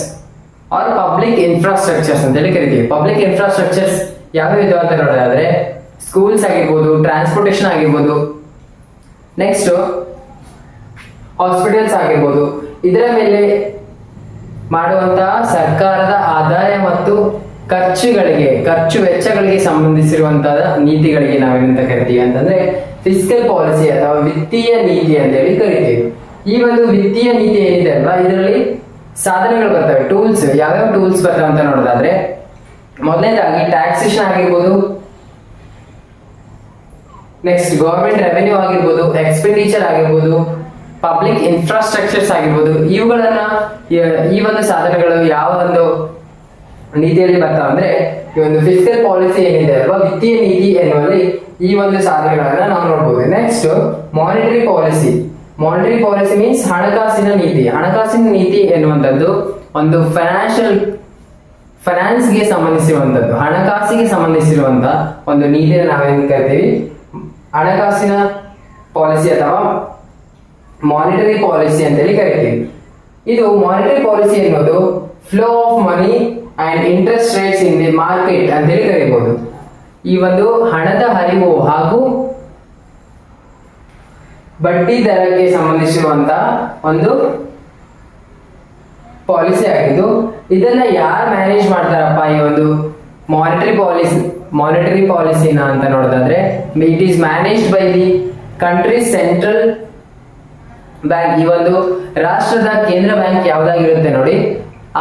or public infrastructures ಅಂತ ಹೇಳಿ ಕರಿತೀವಿ. ಪಬ್ಲಿಕ್ ಇನ್ಫ್ರಾಸ್ಟ್ರಕ್ಚರ್ಸ್ ಯಾವ್ಯಾವ ಇದಾವೆ ಅಂತ ನೋಡೋದಾದ್ರೆ ಸ್ಕೂಲ್ಸ್ ಆಗಿರ್ಬೋದು, ಟ್ರಾನ್ಸ್ಪೋರ್ಟೇಷನ್ ಆಗಿರ್ಬೋದು, ನೆಕ್ಸ್ಟ್ ಹಾಸ್ಪಿಟಲ್ಸ್ ಆಗಿರ್ಬೋದು. ಇದರ ಮೇಲೆ ಮಾಡುವಂತಹ ಸರ್ಕಾರದ ಆದಾಯ ಮತ್ತು ಖರ್ಚು ವೆಚ್ಚಗಳಿಗೆ ಸಂಬಂಧಿಸಿರುವಂತಹ ನೀತಿಗಳಿಗೆ ನಾವೇನಂತ ಕರಿತೀವಿ ಅಂತಂದ್ರೆ ಫಿಸ್ಕಲ್ ಪಾಲಿಸಿ ಅಥವಾ ವಿತ್ತೀಯ ನೀತಿ ಅಂತ ಹೇಳಿ ಕರಿತೀವಿ. ಈ ಒಂದು ವಿತ್ತೀಯ ನೀತಿ ಏನಿದೆ ಅಲ್ವಾ, ಇದರಲ್ಲಿ ಸಾಧನಗಳು ಬರ್ತವೆ, ಟೂಲ್ಸ್. ಯಾವ್ಯಾವ ಟೂಲ್ಸ್ ಬರ್ತವೆ ಅಂತ ನೋಡೋದಾದ್ರೆ ಮೊದಲನೇದಾಗಿ ಟ್ಯಾಕ್ಸೇಷನ್ ಆಗಿರ್ಬೋದು, ನೆಕ್ಸ್ಟ್ ಗವರ್ಮೆಂಟ್ ರೆವೆನ್ಯೂ ಆಗಿರ್ಬೋದು, ಎಕ್ಸ್ಪೆಂಡಿಚರ್ ಆಗಿರ್ಬೋದು, ಪಬ್ಲಿಕ್ ಇನ್ಫ್ರಾಸ್ಟ್ರಕ್ಚರ್ಸ್ ಆಗಿರ್ಬೋದು. ಇವುಗಳನ್ನ ಈ ಒಂದು ಸಾಧನಗಳು ಯಾವ ಒಂದು ನೀತಿಯಲ್ಲಿ ಬರ್ತಾವ ಅಂದ್ರೆ ಈ ಒಂದು ಫಿಸ್ಕಲ್ ಪಾಲಿಸಿ ಏನಿದೆ ಅಲ್ವಾ, ವಿತ್ತೀಯ ನೀತಿ ಎನ್ನುವಲ್ಲಿ ಈ ಒಂದು ಸಾಧನಗಳನ್ನ ನಾವು ನೋಡಬಹುದು. Next monetary policy. Monetary policy means ಹಣಕಾಸಿನ ನೀತಿ. ಹಣಕಾಸಿನ ನೀತಿ ಎನ್ನುವಂಥದ್ದು ಒಂದು ಫೈನಾನ್ಸ್ಗೆ ಸಂಬಂಧಿಸಿರುವಂತದ್ದು, ಹಣಕಾಸಿಗೆ ಸಂಬಂಧಿಸಿರುವಂತಹ ಒಂದು ನೀತಿಯನ್ನು ನಾವೇನ್ ಕರಿತೀವಿ, ಹಣಕಾಸಿನ ಪಾಲಿಸಿ ಅಥವಾ ಮಾನಿಟರಿ ಪಾಲಿಸಿ ಅಂತ ಹೇಳಿ ಕರಿತೀವಿ. ಇದು ಮಾನಿಟರಿ ಪಾಲಿಸಿ ಎನ್ನುವುದು flow of money and interest rates in the market ಅಂತ ಹೇಳಿ ಕರೀಬಹುದು. ಈ ಒಂದು ಹಣದ ಹರಿವು ಹಾಗೂ ಬಡ್ಡಿ ದರಕ್ಕೆ ಸಂಬಂಧಿಸಿರುವಂತಹ ಒಂದು ಪಾಲಿಸಿ ಆಗಿದ್ದು, ಇದನ್ನ ಯಾರು ಮ್ಯಾನೇಜ್ ಮಾಡ್ತಾರಪ್ಪ ಈ ಒಂದು ಮಾನಿಟರಿ ಪಾಲಿಸಿನ ಅಂತ ನೋಡೋದಾದ್ರೆ it is managed by the country central bank. ಈ ಒಂದು ರಾಷ್ಟ್ರದ ಕೇಂದ್ರ ಬ್ಯಾಂಕ್ ಯಾವ್ದಾಗಿರುತ್ತೆ ನೋಡಿ,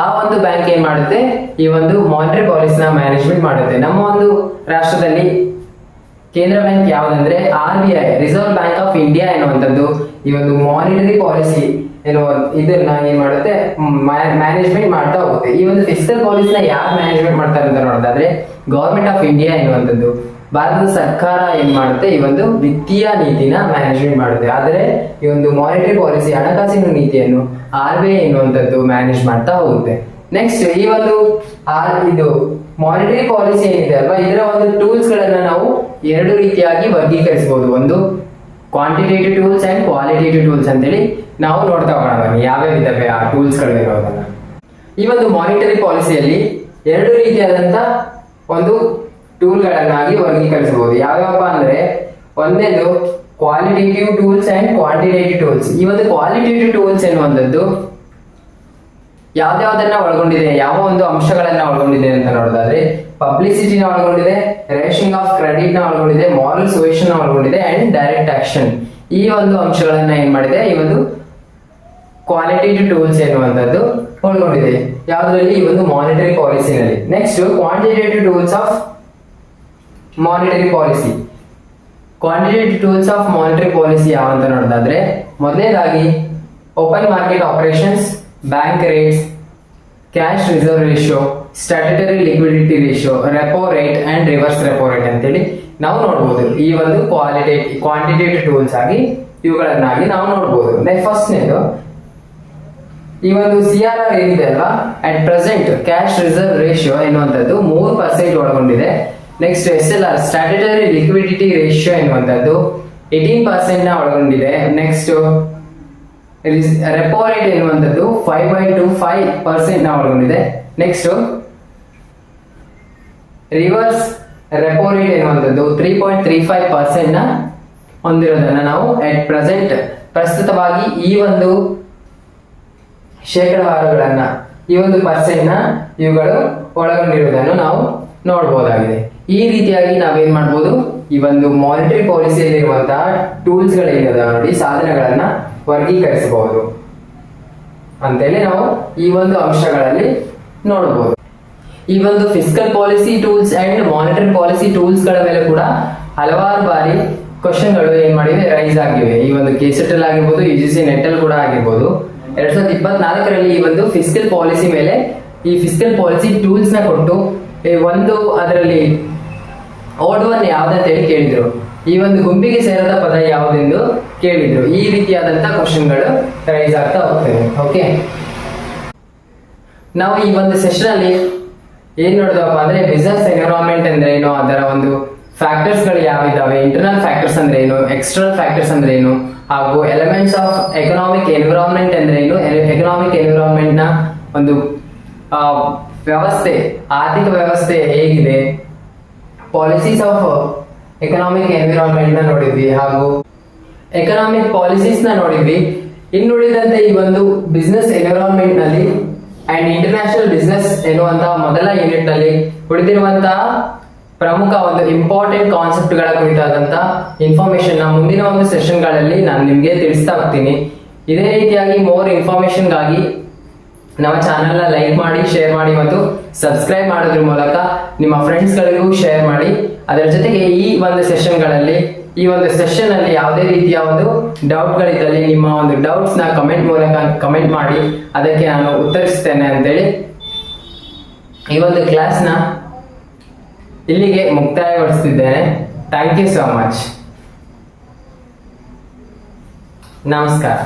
ಆ ಒಂದು ಬ್ಯಾಂಕ್ ಏನ್ ಮಾಡುತ್ತೆ, ಈ ಒಂದು ಮಾನಿಟರಿ ಪಾಲಿಸಿನ ಮ್ಯಾನೇಜ್ಮೆಂಟ್ ಮಾಡುತ್ತೆ. ನಮ್ಮ ಒಂದು ರಾಷ್ಟ್ರದಲ್ಲಿ ಕೇಂದ್ರ ಬ್ಯಾಂಕ್ ಯಾವ್ದಂದ್ರೆ RBI, reserve bank of India ಎನ್ನುವಂಥದ್ದು ಈ ಒಂದು ಮಾನಿಟರಿ ಪಾಲಿಸಿ ಎನ್ನುವ ಇದನ್ನ ಏನ್ ಮಾಡುತ್ತೆ, ಮ್ಯಾನೇಜ್ಮೆಂಟ್ ಮಾಡ್ತಾ ಹೋಗುತ್ತೆ. ಈ ಒಂದು ಫಿಸ್ಕಲ್ ಪಾಲಿಸಿನ ಯಾರು ಮ್ಯಾನೇಜ್ಮೆಂಟ್ ಮಾಡ್ತಾರೆ ಅಂತ ನೋಡೋದಾದ್ರೆ ಗವರ್ಮೆಂಟ್ ಆಫ್ ಇಂಡಿಯಾ ಎನ್ನುವಂಥದ್ದು, ಭಾರತದ ಸರ್ಕಾರ ಏನ್ ಮಾಡುತ್ತೆ, ಈ ಒಂದು ವಿತ್ತೀಯ ನೀತಿನ ಮ್ಯಾನೇಜ್ಮೆಂಟ್ ಮಾಡುತ್ತೆ. ಆದರೆ ಈ ಒಂದು ಮಾನಿಟರಿ ಪಾಲಿಸಿ ಹಣಕಾಸಿನ ನೀತಿಯನ್ನು RBI ಎನ್ನುವಂಥದ್ದು ಮ್ಯಾನೇಜ್ ಮಾಡ್ತಾ ಹೋಗುತ್ತೆ. ನೆಕ್ಸ್ಟ್ ಈ ಒಂದು ಇದು ಮಾನಿಟರಿ ಪಾಲಿಸಿ ಏನಿದೆ ಅಲ್ವಾ, ಇದರ ಒಂದು ಟೂಲ್ಸ್ ಗಳನ್ನ ನಾವು ಎರಡು ರೀತಿಯಾಗಿ ವರ್ಗೀಕರಿಸಬಹುದು. ಒಂದು quantitative tools and qualitative tools ಅಂತೇಳಿ ನಾವು ನೋಡ್ತಾ ಹೋಗೋಣ ಯಾವ್ಯಾವ ಇದಾವೆ ಆ ಟೂಲ್ಸ್ ಗಳು ಇರೋದನ್ನ. ಈ ಒಂದು ಮಾನಿಟರಿ ಪಾಲಿಸಿಯಲ್ಲಿ ಎರಡು ರೀತಿಯಾದಂತ ಒಂದು ಟೂಲ್ ಗಳನ್ನಾಗಿ ವರ್ಗೀಕರಿಸಬಹುದು. ಯಾವ್ಯಾವಪ್ಪ ಅಂದ್ರೆ ಒಂದೇದು qualitative tools and quantitative tools. ಈ ಒಂದು ಕ್ವಾಲಿಟೇಟಿವ್ ಟೂಲ್ಸ್ ಎನ್ನುವಂಥದ್ದು ಯಾವ್ದಾವ್ದನ್ನ ಒಳಗೊಂಡಿದೆ, ಯಾವ ಒಂದು ಅಂಶಗಳನ್ನ ಒಳಗೊಂಡಿದೆ ಅಂತ ನೋಡೋದಾದ್ರೆ ಪಬ್ಲಿಸಿಟಿನ ಒಳಗೊಂಡಿದೆ, ರೇಷಿಂಗ್ ಆಫ್ ಕ್ರೆಡಿಟ್ ನ ಒಳಗೊಂಡಿದೆ, ಮಾರಲ್ ಸುಯೇಷನ್ ಒಳಗೊಂಡಿದೆ ಅಂಡ್ ಡೈರೆಕ್ಟ್ ಆಕ್ಷನ್. ಈ ಒಂದು ಅಂಶಗಳನ್ನ ಏನ್ ಮಾಡಿದೆ ಈ ಒಂದು ಕ್ವಾಲಿಟೇಟಿವ್ ಟೂಲ್ಸ್ ಎನ್ನುವಂಥದ್ದು ಒಳಗೊಂಡಿದೆ ಯಾವ್ದ್ರಲ್ಲಿ, ಈ ಒಂದು ಮಾನಿಟರಿ ಪಾಲಿಸಿನಲ್ಲಿ. Next quantitative tools of monetary policy. Quantitative tools of monetary policy ಯಾವ ಅಂತ ನೋಡೋದಾದ್ರೆ ಮೊದಲನೇದಾಗಿ open market operations, bank rates, cash reserve ratio, statutory liquidity ratio, repo rate and reverse repo rate ಅಂತೇಳಿ ನಾವು ನೋಡಬಹುದು. ಈ ಒಂದು ಕ್ವಾಂಟಿಟೇಟಿವ್ ಟೂಲ್ಸ್ ಆಗಿ ಇವುಗಳನ್ನಾಗಿ ನಾವು ನೋಡಬಹುದು. ಫಸ್ಟ್ನೇದು ಈ ಒಂದು CRR ಏನಿದೆ ಅಲ್ವಾ, at present cash reserve ratio ಎನ್ನುವಂಥದ್ದು 3% ಒಳಗೊಂಡಿದೆ. Next SLR statutory liquidity ratio ಎನ್ನುವಂಥದ್ದು 18% ನ ಒಳಗೊಂಡಿದೆ. ನೆಕ್ಸ್ಟ್ ರೆಪೋ ರೇಟ್ ಎನ್ನುವಂಥದ್ದು 5.25% ನ ಒಳಗೊಂಡಿದೆ. ನೆಕ್ಸ್ಟ್ ರಿವರ್ಸ್ ರೆಪೋ ರೇಟ್ ಎನ್ನುವಂಥದ್ದು 3.35% ನ ಹೊಂದಿರೋದನ್ನ ನಾವು ಅಟ್ ಪ್ರೆಸೆಂಟ್ ಪ್ರಸ್ತುತವಾಗಿ ಈ ಒಂದು ಶೇಕಡಾವಾರುಗಳನ್ನ ಈ ಒಂದು ಪರ್ಸೆಂಟ್ ನ ಇವುಗಳು ಒಳಗೊಂಡಿರುವುದನ್ನು ನಾವು ನೋಡಬಹುದಾಗಿದೆ. ಈ ರೀತಿಯಾಗಿ ನಾವೇನ್ ಮಾಡ್ಬೋದು, ಈ ಒಂದು ಮಾನಿಟರಿ ಪಾಲಿಸಿಯಲ್ಲಿರುವಂತಹ ಟೂಲ್ಸ್ ಗಳೇನಿದೆ ನೋಡಿ, ಸಾಧನಗಳನ್ನ ವರ್ಗೀಕರಿಸಬಹುದು ಅಂತೇಳಿ ನಾವು ಈ ಒಂದು ಅಂಶಗಳಲ್ಲಿ ನೋಡಬಹುದು. ಈ ಒಂದು fiscal policy tools and monetary policy tools ಗಳ ಮೇಲೆ ಕೂಡ ಹಲವಾರು ಬಾರಿ ಕ್ವಶನ್ಗಳು ಏನ್ ಮಾಡಿವೆ, ರೈಸ್ ಆಗಿವೆ. ಈ ಒಂದು KCET ಅಲ್ಲಿ ಆಗಿರ್ಬೋದು, UGC ನೆಟ್ ಅಲ್ಲಿ ಕೂಡ ಆಗಿರ್ಬೋದು. 2024ರಲ್ಲಿ ಈ ಒಂದು ಫಿಸ್ಕಲ್ ಪಾಲಿಸಿ ಮೇಲೆ ಈ ಫಿಸ್ಕಲ್ ಪಾಲಿಸಿ ಟೂಲ್ಸ್ ನ ಕೊಟ್ಟು ಒಂದು ಅದರಲ್ಲಿ ಓಡ್ ಒನ್ ಯಾವ್ದಂತ ಹೇಳಿ ಕೇಳಿದ್ರು, ಈ ಒಂದು ಗುಂಪಿಗೆ ಸೇರದ ಪದ ಯಾವುದೆಂದು ಕೇಳಿದ್ರು. ಈ ರೀತಿಯಾದಂತಹ ಕ್ವಶನ್ಗಳು ರೈಸ್ ಆಗ್ತಾ ಹೋಗ್ತವೆ. ಓಕೆ, ನಾವು ಈ ಒಂದು ಸೆಷನ್ ಅಲ್ಲಿ ಏನ್ ನೋಡಿದವಪ್ಪ ಅಂದ್ರೆ ಬಿಸಿನೆಸ್ ಎನ್ವಿರಾನ್ಮೆಂಟ್ ಅಂದ್ರೆ ಏನು, ಅದರ ಒಂದು ಫ್ಯಾಕ್ಟರ್ಸ್ಗಳು ಯಾವಿದಾವೆ, ಇಂಟರ್ನಲ್ ಫ್ಯಾಕ್ಟರ್ಸ್ ಅಂದ್ರೆ ಏನು, ಎಕ್ಸ್ಟರ್ನಲ್ ಫ್ಯಾಕ್ಟರ್ಸ್ ಅಂದ್ರೆ ಏನು, ಹಾಗೂ ಎಲಿಮೆಂಟ್ಸ್ ಆಫ್ ಎಕನಾಮಿಕ್ ಎನ್ವಿರಾನ್ಮೆಂಟ್ ಅಂದ್ರೆ ಏನು, ಎಕನಾಮಿಕ್ ಎನ್ವಿರಾನ್ಮೆಂಟ್ ನ ಒಂದು ವ್ಯವಸ್ಥೆ, ಆರ್ಥಿಕ ವ್ಯವಸ್ಥೆ ಹೇಗಿದೆ, ಪಾಲಿಸೀಸ್ ಆಫ್ ಎಕನಾಮಿಕ್ ಎನ್ವಿರಾನ್ಮೆಂಟ್ ನ ನೋಡಿದ್ವಿ, ಹಾಗೂ ಎಕನಾಮಿಕ್ ಪಾಲಿಸೀಸ್ ನ ನೋಡಿದ್ವಿ. ಇನ್ನುಳಿದಂತೆ ಈ ಒಂದು ಬಿಸ್ನೆಸ್ ಎನ್ವಿರಾನ್ಮೆಂಟ್ ನಲ್ಲಿ ಅಂಡ್ ಇಂಟರ್ನ್ಯಾಷನಲ್ ಬಿಸ್ನೆಸ್ ಎನ್ನುವಂತಹ ಮೊದಲ ಯೂನಿಟ್ ನಲ್ಲಿ ಉಳಿದಿರುವಂತಹ ಪ್ರಮುಖ ಒಂದು ಇಂಪಾರ್ಟೆಂಟ್ ಕಾನ್ಸೆಪ್ಟ್ ಗಳ ಕುರಿತಾದಂತ ಇನ್ಫಾರ್ಮೇಶನ್ ನ ಮುಂದಿನ ಒಂದು ಸೆಷನ್ ಗಳಲ್ಲಿ ನಾನು ನಿಮ್ಗೆ ತಿಳಿಸ್ತಾ ಹೋಗ್ತೀನಿ. ಇದೇ ರೀತಿಯಾಗಿ ಮೋರ್ ಇನ್ಫಾರ್ಮೇಶನ್ ಗಾಗಿ ನಮ್ಮ ಚಾನೆಲ್ ನ ಲೈಕ್ ಮಾಡಿ, ಶೇರ್ ಮಾಡಿ ಮತ್ತು ಸಬ್ಸ್ಕ್ರೈಬ್ ಮಾಡೋದ್ರ ಮೂಲಕ ನಿಮ್ಮ ಫ್ರೆಂಡ್ಸ್ ಗಳಿಗೂ ಶೇರ್ ಮಾಡಿ. ಅದರ ಜೊತೆಗೆ ಈ ಒಂದು ಸೆಷನ್ ಅಲ್ಲಿ ಯಾವುದೇ ರೀತಿಯ ಒಂದು ಡೌಟ್ ಗಳಿದ್ದಲ್ಲಿ ನಿಮ್ಮ ಒಂದು ಡೌಟ್ಸ್ ನ ಕಮೆಂಟ್ ಮೂಲಕ ಕಮೆಂಟ್ ಮಾಡಿ, ಅದಕ್ಕೆ ನಾನು ಉತ್ತರಿಸ್ತೇನೆ ಅಂತೇಳಿ ಈ ಒಂದು ಕ್ಲಾಸ್ ನ ಇಲ್ಲಿಗೆ ಮುಕ್ತಾಯಗೊಳಿಸುತ್ತಿದ್ದೇನೆ. Thank you so much. ನಮಸ್ಕಾರ.